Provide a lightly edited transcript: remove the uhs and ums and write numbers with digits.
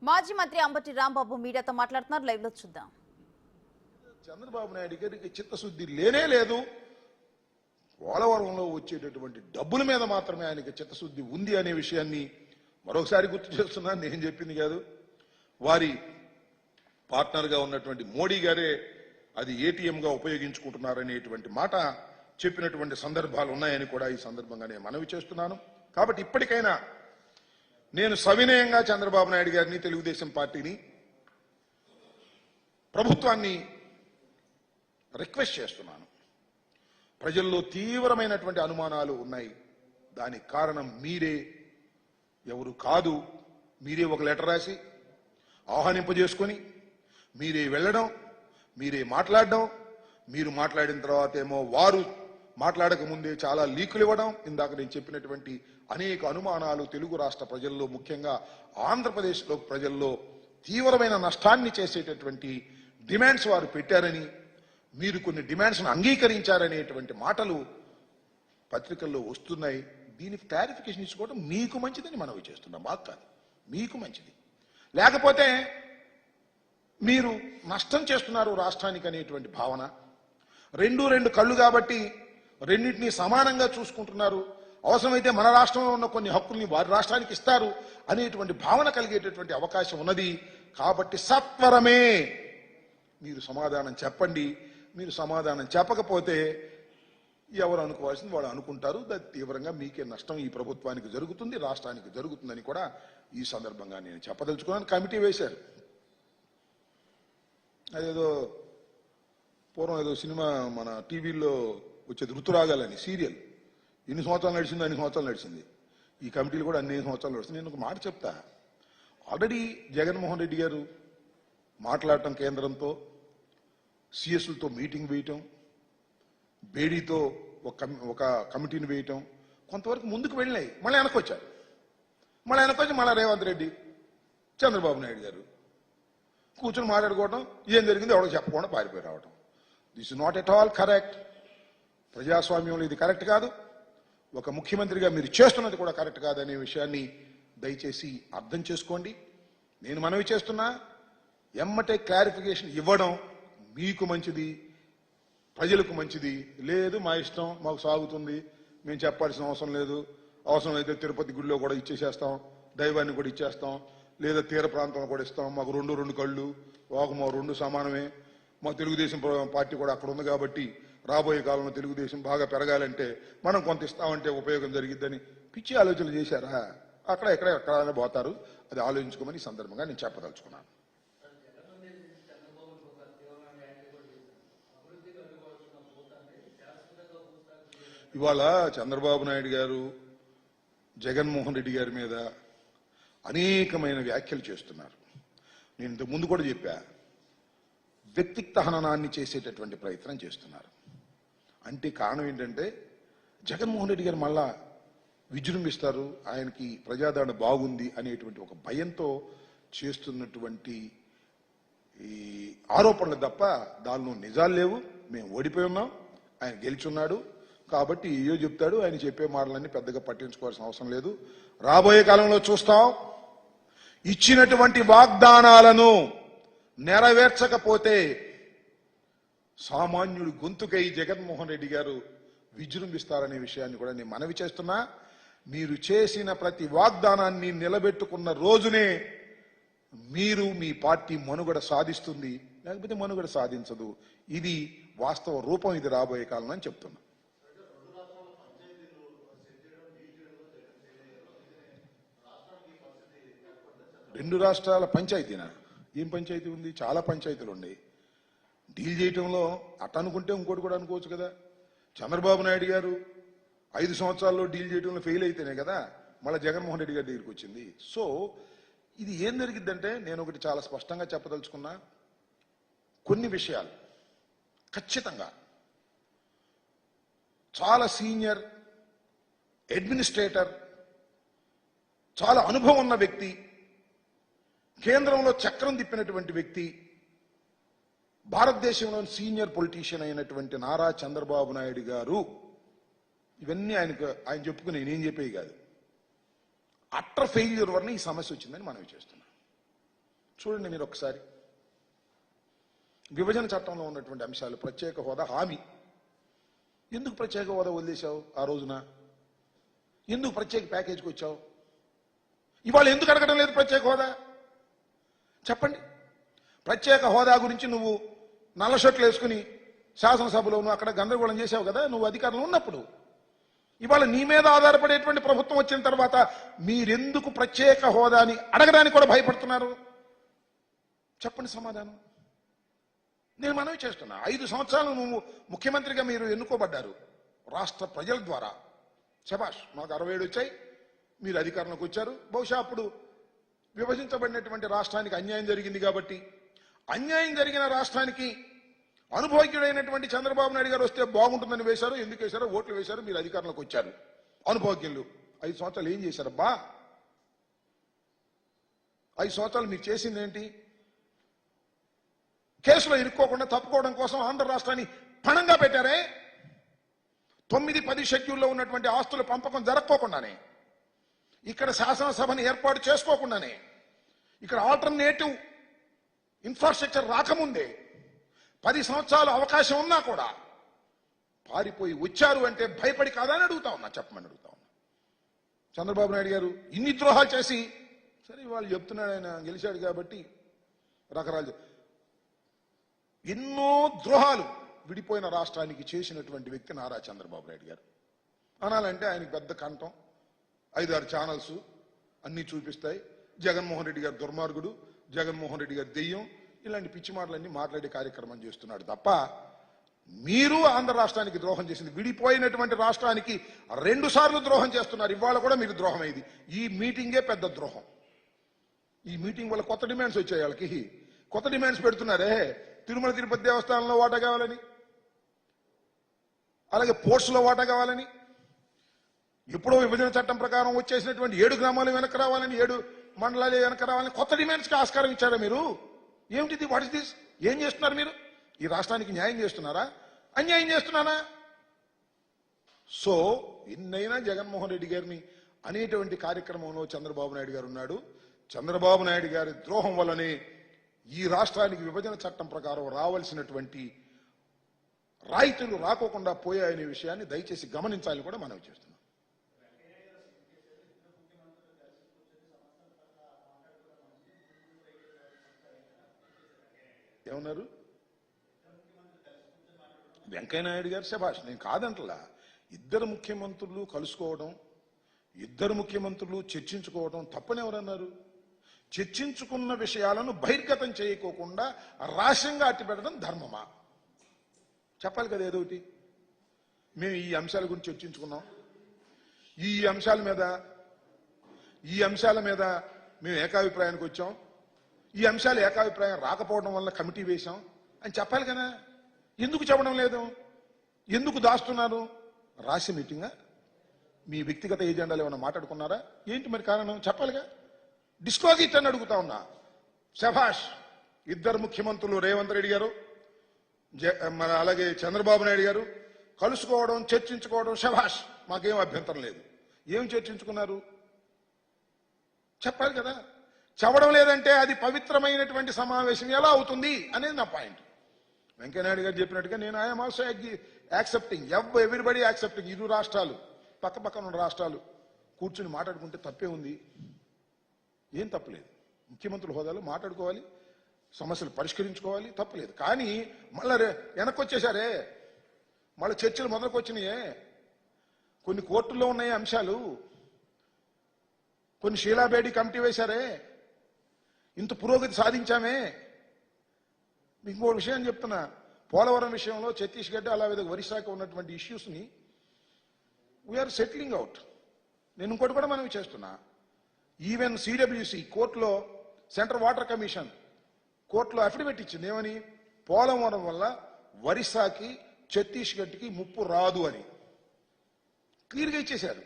మాజీ మంత్రి అంబటి రాంబాబు మీడియాతో మాట్లాడుతున్నారు. లైవ్ లో చూద్దాం. చంద్రబాబు నాయుడు గారికి చిత్తశుద్ధి లేనే లేదు. పోలవరంలో వచ్చేటటువంటి డబ్బుల మీద మాత్రమే ఆయనకి చిత్తశుద్ధి ఉంది అనే విషయాన్ని మరొకసారి గుర్తు చేస్తున్నాను. నేను చెప్పింది కాదు, వారి పార్ట్నర్ గా ఉన్నటువంటి మోడీ గారే అది ఏటీఎం గా ఉపయోగించుకుంటున్నారనేటువంటి మాట చెప్పినటువంటి సందర్భాలు ఉన్నాయని కూడా ఈ సందర్భంగా నేను మనవి చేస్తున్నాను. కాబట్టి ఇప్పటికైనా నేను సవినయంగా చంద్రబాబు నాయుడు గారిని, తెలుగుదేశం పార్టీని, ప్రభుత్వాన్ని రిక్వెస్ట్ చేస్తున్నాను. ప్రజల్లో తీవ్రమైనటువంటి అనుమానాలు ఉన్నాయి. దానికి కారణం మీరే, ఎవరు కాదు. మీరే ఒక లెటర్ రాసి ఆహ్వానింపజేసుకొని మీరే వెళ్ళడం, మీరే మాట్లాడడం, మీరు మాట్లాడిన తర్వాత ఏమో వారు మాట్లాడక ముందే చాలా లీకులు ఇవ్వడం, ఇందాక నేను చెప్పినటువంటి అనేక అనుమానాలు తెలుగు రాష్ట్ర ప్రజల్లో, ముఖ్యంగా ఆంధ్రప్రదేశ్లో ప్రజల్లో తీవ్రమైన నష్టాన్ని చేసేటటువంటి డిమాండ్స్ వారు పెట్టారని, మీరు కొన్ని డిమాండ్స్ను అంగీకరించారనేటువంటి మాటలు పత్రికల్లో వస్తున్నాయి. దీనికి క్లారిఫికేషన్ ఇచ్చుకోవడం మీకు మంచిదని మనవి చేస్తున్నాం. మాకు కాదు, మీకు మంచిది. లేకపోతే మీరు నష్టం చేస్తున్నారు రాష్ట్రానికి అనేటువంటి భావన, రెండు కళ్ళు కాబట్టి రెండింటినీ సమానంగా చూసుకుంటున్నారు, అవసరమైతే మన రాష్ట్రంలో ఉన్న కొన్ని హక్కుల్ని వారి రాష్ట్రానికి ఇస్తారు అనేటువంటి భావన కలిగేటటువంటి అవకాశం ఉన్నది. కాబట్టి సత్వరమే మీరు సమాధానం చెప్పండి. మీరు సమాధానం చెప్పకపోతే ఎవరు అనుకోవాల్సింది వాళ్ళు అనుకుంటారు. తీవ్రంగా మీకే నష్టం ఈ ప్రభుత్వానికి జరుగుతుంది, రాష్ట్రానికి జరుగుతుందని కూడా ఈ సందర్భంగా నేను చెప్పదలుచుకున్నాను. కమిటీ వేశారు. అదేదో పూర్వం ఏదో సినిమా మన టీవీలో వచ్చేది ఋతురాగాలని సీరియల్, ఎన్ని సంవత్సరాలు నడిచిందో అన్ని సంవత్సరాలు నడిచింది. ఈ కమిటీలు కూడా అన్ని సంవత్సరాలు నడుస్తుంది. నేను ఒక మాట చెప్తా. ఆల్రెడీ జగన్మోహన్ రెడ్డి గారు మాట్లాడటం, కేంద్రంతో సిఎస్లతో మీటింగ్ వేయటం, బేడీతో ఒక కమిటీని వేయటం, కొంతవరకు ముందుకు వెళ్ళినాయి. మళ్ళీ వెనకొచ్చారు. మళ్ళీ రేవంత్ రెడ్డి, చంద్రబాబు నాయుడు గారు కూర్చొని మాట్లాడుకోవడం, ఏం జరిగింది ఎవరికి చెప్పకుండా పారిపోయి రావడం. This is not at all correct. ప్రజాస్వామ్యంలో ఇది కరెక్ట్ కాదు. ఒక ముఖ్యమంత్రిగా మీరు చేస్తున్నది కూడా కరెక్ట్ కాదనే విషయాన్ని దయచేసి అర్థం చేసుకోండి. నేను మనవి చేస్తున్నా, ఎమ్మటే క్లారిఫికేషన్ ఇవ్వడం మీకు మంచిది, ప్రజలకు మంచిది. లేదు మా ఇష్టం, మాకు సాగుతుంది, మేము చెప్పాల్సిన అవసరం లేదు, అవసరమైతే తిరుపతి గుడిలో కూడా ఇచ్చేసేస్తాం, దైవాన్ని కూడా ఇచ్చేస్తాం, లేదా తీర ప్రాంతంలో కూడా ఇస్తాం, మాకు రెండు కళ్ళు, మా రెండు సమానమే, మా తెలుగుదేశం పార్టీ కూడా అక్కడ ఉంది కాబట్టి రాబోయే కాలంలో తెలుగుదేశం బాగా పెరగాలంటే మనం కొంత ఇస్తామంటే ఉపయోగం జరిగిద్దని పిచ్చి ఆలోచనలు చేశారా? ఎక్కడైనా పోతారు. అది ఆలోచించుకోమని ఈ సందర్భంగా నేను చెప్పదలుచుకున్నాను. ఇవాళ చంద్రబాబు నాయుడు గారు జగన్మోహన్ రెడ్డి గారి మీద అనేకమైన వ్యాఖ్యలు చేస్తున్నారు. నేను ఇంతకు ముందు కూడా చెప్పా, వ్యక్తిగత హననాన్ని చేసేటటువంటి ప్రయత్నం చేస్తున్నారు. అంటే కారణం ఏంటంటే జగన్మోహన్ రెడ్డి గారు మళ్ళా విజృంభిస్తారు, ఆయనకి ప్రజాదరణ బాగుంది అనేటువంటి ఒక భయంతో చేస్తున్నటువంటి ఈ ఆరోపణలు తప్ప దానిలో నిజాలు లేవు. మేము ఓడిపోయి ఉన్నాం, ఆయన గెలిచున్నాడు కాబట్టి ఏయో చెప్తాడు. ఆయన చెప్పే మాటలన్నీ పెద్దగా పట్టించుకోవాల్సిన అవసరం లేదు. రాబోయే కాలంలో చూస్తాం. ఇచ్చినటువంటి వాగ్దానాలను నెరవేర్చకపోతే సామాన్యుడి గొంతుకై జగన్మోహన్ రెడ్డి గారు విజృంభిస్తారనే విషయాన్ని కూడా నేను మనవి చేస్తున్నా. మీరు చేసిన ప్రతి వాగ్దానాన్ని నిలబెట్టుకున్న రోజునే మీరు మీ పార్టీ మనుగడ సాధిస్తుంది, లేకపోతే మనుగడ సాధించదు. ఇది వాస్తవ రూపం, ఇది రాబోయే కాలం అని చెప్తున్నా. రెండు రాష్ట్రాల పంచాయతీనా? ఏం పంచాయతీ ఉంది? చాలా పంచాయతీలు ఉన్నాయి. డీల్ చేయటంలో అట్ట అనుకుంటే ఇంకోటి కూడా అనుకోవచ్చు కదా. చంద్రబాబు నాయుడు గారు 5 సంవత్సరాల్లో డీల్ చేయడంలో ఫెయిల్ అయితేనే కదా మళ్ళీ జగన్మోహన్ రెడ్డి గారి దగ్గరికి వచ్చింది. సో ఇది ఏం జరిగిద్దంటే, నేను ఒకటి చాలా స్పష్టంగా చెప్పదలుచుకున్నా. కొన్ని విషయాలు ఖచ్చితంగా చాలా సీనియర్ అడ్మినిస్ట్రేటర్, చాలా అనుభవం ఉన్న వ్యక్తి, కేంద్రంలో చక్రం తిప్పినటువంటి వ్యక్తి, భారతదేశంలోని సీనియర్ పొలిటీషియన్ అయినటువంటి నారా చంద్రబాబు నాయుడు గారు, ఇవన్నీ ఆయన చెప్పుకుని నేనేం చెప్పేవి కాదు, అట్టర్ ఫెయిల్యూర్ వల్ల ఈ సమస్య వచ్చిందని మనవి చేస్తున్నాం. చూడండి మీరు ఒకసారి. విభజన చట్టంలో ఉన్నటువంటి అంశాలు, ప్రత్యేక హోదా హామీ. ఎందుకు ప్రత్యేక హోదా వదిలేశావు ఆ రోజున? ఎందుకు ప్రత్యేక ప్యాకేజీకి వచ్చావు? ఇవాళ ఎందుకు అడగడం లేదు ప్రత్యేక హోదా? చెప్పండి. ప్రత్యేక హోదా గురించి నువ్వు నల్ల షర్ట్లు వేసుకుని శాసనసభలో నువ్వు అక్కడ గందరగోళం చేసావు కదా నువ్వు అధికారంలో ఉన్నప్పుడు. ఇవాళ నీ మీద ఆధారపడేటువంటి ప్రభుత్వం వచ్చిన తర్వాత మీరెందుకు ప్రత్యేక హోదాని అడగడానికి కూడా భయపడుతున్నారు? చెప్పండి సమాధానం. నేను మనవి చేస్తున్నా, 5 సంవత్సరాలు నువ్వు ముఖ్యమంత్రిగా మీరు ఎన్నుకోబడ్డారు రాష్ట్ర ప్రజల ద్వారా. శభాష్, మాకు 67 వచ్చాయి, మీరు అధికారంలోకి వచ్చారు. బహుశా అప్పుడు విభజించబడినటువంటి రాష్ట్రానికి అన్యాయం జరిగింది కాబట్టి, అన్యాయం జరిగిన రాష్ట్రానికి అనుభవజ్ఞుడైనటువంటి చంద్రబాబు నాయుడు గారు వస్తే బాగుంటుందని వేశారు. ఎందుకు వేశారో ఓట్లు వేశారు, మీరు అధికారంలోకి వచ్చారు. అనుభవజ్ఞులు 5 సంవత్సరాలు ఏం చేశారబ్బా? 5 సంవత్సరాలు మీరు చేసింది ఏంటి? కేసులో ఇరుక్కోకుండా తప్పుకోవడం కోసం ఆంధ్ర రాష్ట్రాన్ని పణంగా పెట్టారే. 9-10 షెడ్యూల్లో ఉన్నటువంటి ఆస్తుల పంపకం జరగకోకుండానే, ఇక్కడ శాసనసభను ఏర్పాటు చేసుకోకుండానే, ఇక్కడ ఆల్టర్నేటివ్ ఇన్ఫ్రాస్ట్రక్చర్ రాకముందే 10 సంవత్సరాలు అవకాశం ఉన్నా కూడా పారిపోయి వచ్చారు అంటే భయపడి కాదని అడుగుతా ఉన్నా, చెప్పమని అడుగుతా ఉన్నా. చంద్రబాబు నాయుడు గారు ఇన్ని ద్రోహాలు చేసి, సరే వాళ్ళు చెప్తున్నాడు ఆయన గెలిచాడు కాబట్టి రకరాలు, ఎన్నో ద్రోహాలు విడిపోయిన రాష్ట్రానికి చేసినటువంటి వ్యక్తి నారా చంద్రబాబు నాయుడు గారు. అనాలంటే ఆయనకి పెద్ద కంఠం, 5-6 ఛానల్స్ అన్నీ చూపిస్తాయి. జగన్మోహన్ రెడ్డి గారు దుర్మార్గుడు, జగన్మోహన్ రెడ్డి గారు దెయ్యం, ఇలాంటి పిచ్చి మాటలన్నీ మాట్లాడే కార్యక్రమం చేస్తున్నాడు తప్ప, మీరు ఆంధ్ర రాష్ట్రానికి ద్రోహం చేసింది, విడిపోయినటువంటి రాష్ట్రానికి 2 సార్లు ద్రోహం చేస్తున్నారు. ఇవాళ కూడా మీరు ద్రోహం అయింది. ఈ మీటింగే పెద్ద ద్రోహం. ఈ మీటింగ్ వల్ల కొత్త డిమాండ్స్ వచ్చాయి. వాళ్ళకి కొత్త డిమాండ్స్ పెడుతున్నారే, తిరుమల తిరుపతి దేవస్థానంలో వాటా కావాలని, అలాగే పోర్ట్స్లో వాటా కావాలని, ఎప్పుడో విభజన చట్టం ప్రకారం వచ్చేసినటువంటి 7 గ్రామాలు వెనక్కి రావాలని, 7 మండలాలు వెనక్కి రావాలని కొత్త డిమాండ్స్కి ఆస్కారం ఇచ్చారా మీరు? ఏమిటిది? What is this? ఏం చేస్తున్నారు మీరు? ఈ రాష్ట్రానికి న్యాయం చేస్తున్నారా, అన్యాయం చేస్తున్నారా? సో ఎన్నైనా జగన్మోహన్ రెడ్డి గారిని అనేటువంటి కార్యక్రమంలో చంద్రబాబు నాయుడు గారు ఉన్నాడు. చంద్రబాబు నాయుడు గారి ద్రోహం వల్లనే ఈ రాష్ట్రానికి విభజన చట్టం ప్రకారం రావాల్సినటువంటి రాయితీలు రాకోకుండా పోయాయనే విషయాన్ని దయచేసి గమనించాలని కూడా మనం చేస్తున్నాం. ఏమన్నారు? వెంకయ్యనాయుడు గారు శభాష్, నేను కాదంటలా. 2 ముఖ్యమంత్రులు కలుసుకోవడం, 2 ముఖ్యమంత్రులు చర్చించుకోవడం తప్పని ఎవరన్నారు? చర్చించుకున్న విషయాలను బహిర్గతం చేయకోకుండా రహస్యంగా అట్టిపెట్టడం ధర్మమా? చెప్పాలి కదా ఏదో ఒకటి. మేము ఈ అంశాల గురించి చర్చించుకున్నాం, ఈ అంశాల మీద మేము ఏకాభిప్రాయానికి వచ్చాం, ఈ అంశాలు ఏకాభిప్రాయం రాకపోవడం వల్ల కమిటీ వేశాం అని చెప్పాలి కదా. ఎందుకు చెప్పడం లేదు? ఎందుకు దాస్తున్నారు? రహస్య మీటింగా? మీ వ్యక్తిగత ఏజెండాలు ఏమైనా మాట్లాడుకున్నారా ఏంటి? మరి కారణం చెప్పాలిగా. డిస్క్లోజ్ ఇట్ అని అడుగుతా ఉన్నా. శభాష్, 2 ముఖ్యమంత్రులు రేవంత్ రెడ్డి గారు మన అలాగే చంద్రబాబు నాయుడు గారు కలుసుకోవడం, చర్చించుకోవడం శభాష్, మాకేం అభ్యంతరం లేదు. ఏం చర్చించుకున్నారు చెప్పాలి కదా. చెప్పడం లేదంటే అది పవిత్రమైనటువంటి సమావేశం ఎలా అవుతుంది అనేది నా పాయింట్. వెంకయ్యనాయుడు గారు చెప్పినట్టుగా నేను I'm also accepting, everybody accepting. 2 రాష్ట్రాలు పక్క పక్కన ఉన్న రాష్ట్రాలు కూర్చుని మాట్లాడుకుంటే తప్పే ఉంది? ఏం తప్పలేదు. ముఖ్యమంత్రుల హోదాలో మాట్లాడుకోవాలి, సమస్యలు పరిష్కరించుకోవాలి, తప్పలేదు. కానీ మళ్ళీ వెనక్కి వచ్చేసారే, మళ్ళీ చర్చలు మొదలుకు వచ్చినాయే. కొన్ని కోర్టుల్లో ఉన్నాయి అంశాలు, కొన్ని షీలాబేడి కమిటీ వేశారే, ఇంత పురోగతి సాధించామే. మీకు ఇంకో విషయం చెప్తున్నా, పోలవరం విషయంలో ఛత్తీస్గఢ్ అలాగే ఒరిస్సాకి ఉన్నటువంటి ఇష్యూస్ని వీఆర్ సెటిలింగ్ అవుట్. నేను ఇంకోటి కూడా మనవి చేస్తున్నా, ఈవెన్ సిడబ్ల్యూసి కోర్టులో, సెంట్రల్ వాటర్ కమిషన్ కోర్టులో అఫిడవిట్ ఇచ్చింది. ఏమని? పోలవరం వల్ల ఒరిస్సాకి ఛత్తీస్గఢ్కి ముప్పు రాదు అని క్లియర్గా ఇచ్చేశారు.